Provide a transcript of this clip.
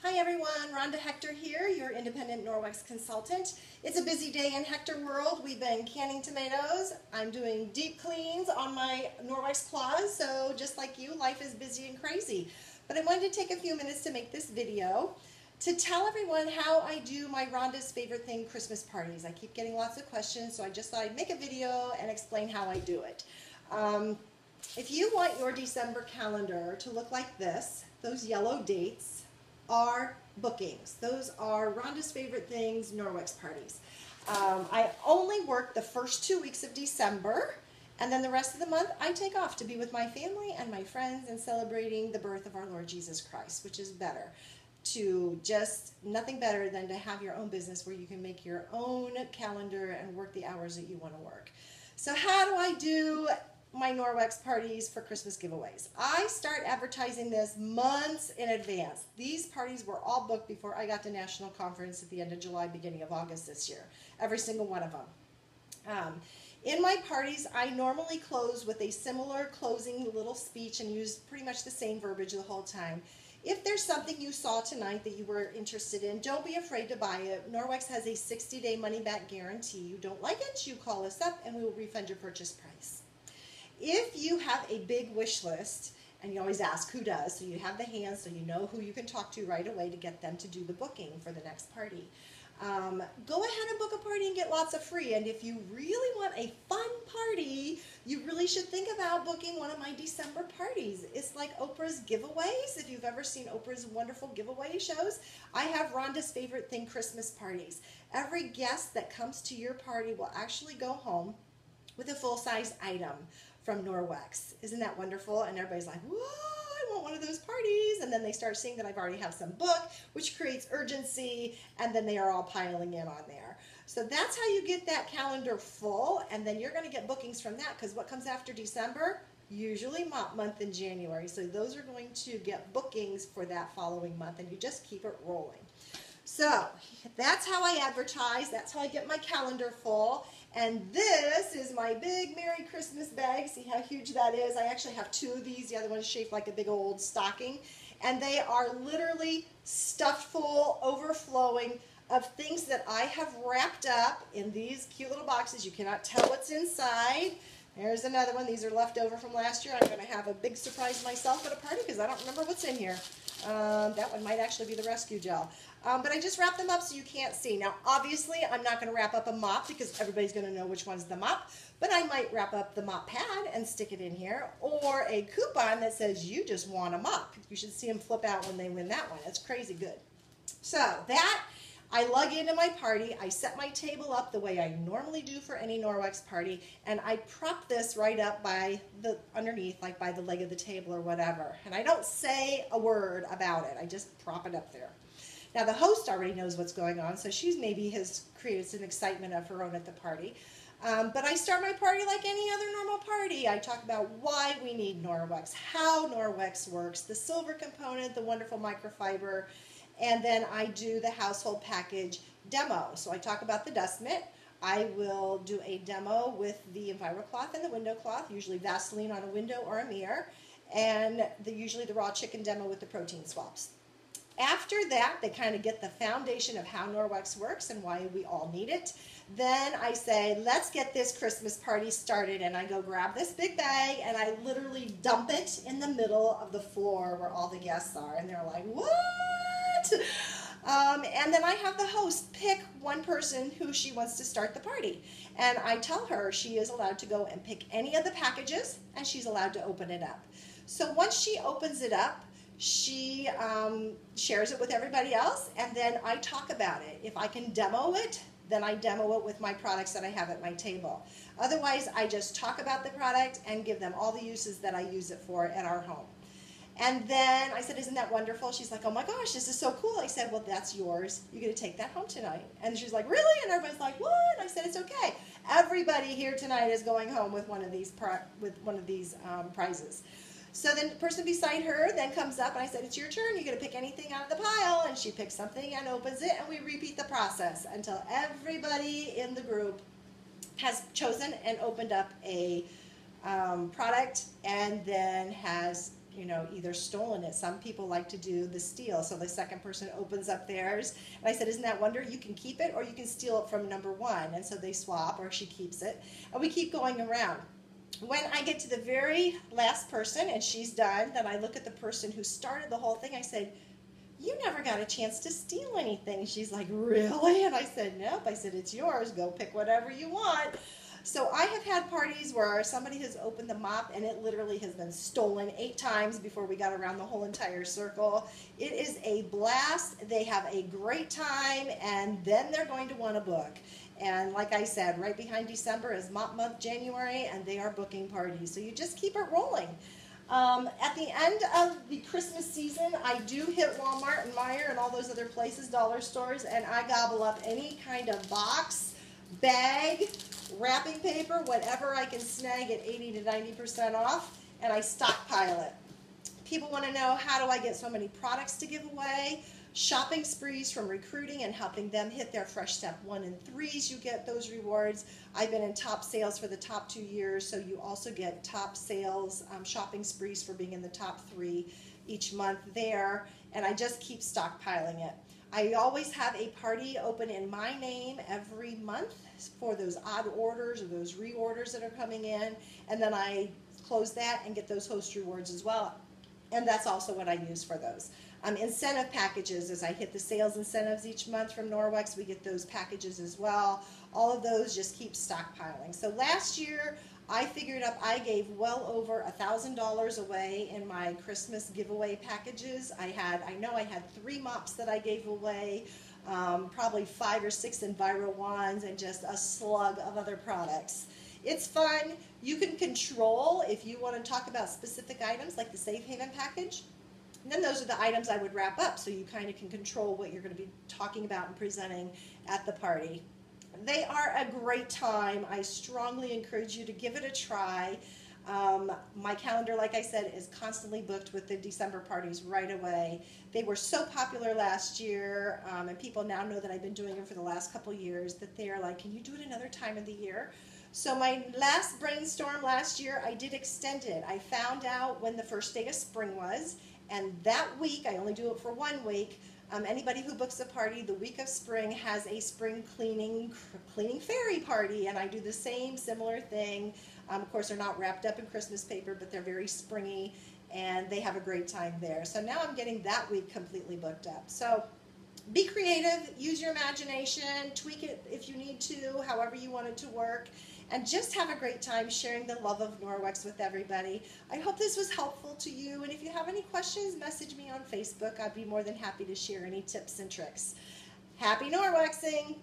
Hi everyone, Rhonda Hector here, your independent Norwex consultant. It's a busy day in Hector world. We've been canning tomatoes. I'm doing deep cleans on my Norwex claws, so just like you, life is busy and crazy. But I wanted to take a few minutes to make this video to tell everyone how I do my Rhonda's favorite thing, Christmas parties. I keep getting lots of questions, so I just thought I'd make a video and explain how I do it. If you want your December calendar to look like this, those yellow dates are bookings. Those are Rhonda's favorite things, Norwex parties. I only work the first 2 weeks of December, and then the rest of the month I take off to be with my family and my friends and celebrating the birth of our Lord Jesus Christ, which is better. Nothing better than to have your own business where you can make your own calendar and work the hours that you want to work. So how do I do my Norwex parties for Christmas giveaways? I start advertising this months in advance. These parties were all booked before I got to National Conference at the end of July, beginning of August this year. Every single one of them. In my parties, I normally close with a similar closing little speech and use pretty much the same verbiage the whole time. If there's something you saw tonight that you were interested in, don't be afraid to buy it. Norwex has a 60-day money-back guarantee. You don't like it, you call us up and we will refund your purchase price. If you have a big wish list, and you always ask who does, so you have the hands so you know who you can talk to right away to get them to do the booking for the next party. Go ahead and book a party and get lots of free. And if you really want a fun party, you really should think about booking one of my December parties. It's like Oprah's giveaways. If you've ever seen Oprah's wonderful giveaway shows, I have Rhonda's favorite thing, Christmas parties. Every guest that comes to your party will actually go home with a full-size item from Norwex. Isn't that wonderful? And everybody's like, whoa, I want one of those parties. And then they start seeing that I've already have some booked, which creates urgency, and then they are all piling in on there. So that's how you get that calendar full, and then you're going to get bookings from that, because what comes after December? Usually mop month in January. So those are going to get bookings for that following month, and you just keep it rolling. So that's how I advertise. That's how I get my calendar full. And this is my big Merry Christmas bag. See how huge that is? I actually have two of these. The other one is shaped like a big old stocking. And they are literally stuffed full, overflowing of things that I have wrapped up in these cute little boxes. You cannot tell what's inside. There's another one. These are left over from last year. I'm going to have a big surprise myself at a party because I don't remember what's in here. That one might actually be the rescue gel. But I just wrap them up so you can't see. Now, obviously, I'm not going to wrap up a mop because everybody's going to know which one's the mop. But I might wrap up the mop pad and stick it in here. Or a coupon that says, you just want a mop. You should see them flip out when they win that one. It's crazy good. So that I lug into my party. I set my table up the way I normally do for any Norwex party, and I prop this right up by the underneath, like by the leg of the table or whatever. And I don't say a word about it. I just prop it up there. Now the host already knows what's going on, so she's maybe has created some excitement of her own at the party. But I start my party like any other normal party. I talk about why we need Norwex, how Norwex works, the silver component, the wonderful microfiber, and then I do the household package demo. So I talk about the dust mitt. I will do a demo with the EnviroCloth and the window cloth, usually Vaseline on a window or a mirror, and usually the raw chicken demo with the protein swabs. After that, they kind of get the foundation of how Norwex works and why we all need it. Then I say, let's get this Christmas party started, and I go grab this big bag and I literally dump it in the middle of the floor where all the guests are, and they're like, what? And then I have the host pick one person who she wants to start the party. And I tell her she is allowed to go and pick any of the packages, and she's allowed to open it up. So once she opens it up, she shares it with everybody else, and then I talk about it. If I can demo it, then I demo it with my products that I have at my table. Otherwise, I just talk about the product and give them all the uses that I use it for at our home. And then I said, isn't that wonderful? She's like, oh my gosh, this is so cool. I said, well, that's yours. You're going to take that home tonight. And she's like, really? And everybody's like, what? I said, it's okay. Everybody here tonight is going home with one of these prizes. So then the person beside her then comes up, and I said, it's your turn. You're going to pick anything out of the pile. And she picks something and opens it, and we repeat the process until everybody in the group has chosen and opened up a product and then has you know, either stolen it. Some people like to do the steal, so the second person opens up theirs. And I said, isn't that wonder? You can keep it or you can steal it from number one. And so they swap, or she keeps it. And we keep going around. When I get to the very last person and she's done, then I look at the person who started the whole thing. I said, you never got a chance to steal anything. She's like, really? And I said, nope. I said, it's yours. Go pick whatever you want. So I have had parties where somebody has opened the mop and it literally has been stolen 8 times before we got around the whole entire circle. It is a blast. They have a great time, and then they're going to want to book. And like I said, right behind December is mop month, January, and they are booking parties. So you just keep it rolling. At the end of the Christmas season, I do hit Walmart and Meijer and all those other places, dollar stores, and I gobble up any kind of box, bag, wrapping paper, whatever I can snag at 80 to 90% off, and I stockpile it. People want to know, how do I get so many products to give away? Shopping sprees from recruiting and helping them hit their Fresh Step 1 and 3s, you get those rewards. I've been in top sales for the top 2 years, so you also get top sales shopping sprees for being in the top 3 each month there, and I just keep stockpiling it. I always have a party open in my name every month for those odd orders or those reorders that are coming in, and then I close that and get those host rewards as well, and that's also what I use for those. Incentive packages, as I hit the sales incentives each month from Norwex, we get those packages as well. All of those just keep stockpiling. So last year, I figured up I gave well over $1,000 away in my Christmas giveaway packages. I know I had 3 mops that I gave away, probably 5 or 6 Enviro wands, and just a slug of other products. It's fun. You can control if you want to talk about specific items like the Safe Haven package. And then those are the items I would wrap up, so you kind of can control what you're going to be talking about and presenting at the party. They are a great time. I strongly encourage you to give it a try. My calendar, like I said, is constantly booked with the December parties right away. They were so popular last year, and people now know that I've been doing them for the last couple years, that they are like, can you do it another time of the year? So my last brainstorm last year, I did extend it. I found out when the first day of spring was, and that week, I only do it for 1 week, anybody who books a party the week of spring has a spring cleaning fairy party, and I do the same similar thing. Of course, they're not wrapped up in Christmas paper, but they're very springy, and they have a great time there. So now I'm getting that week completely booked up. So be creative, use your imagination, tweak it if you need to, however you want it to work, and just have a great time sharing the love of Norwex with everybody. I hope this was helpful to you, and if you have any questions, message me on Facebook. I'd be more than happy to share any tips and tricks. Happy Norwexing!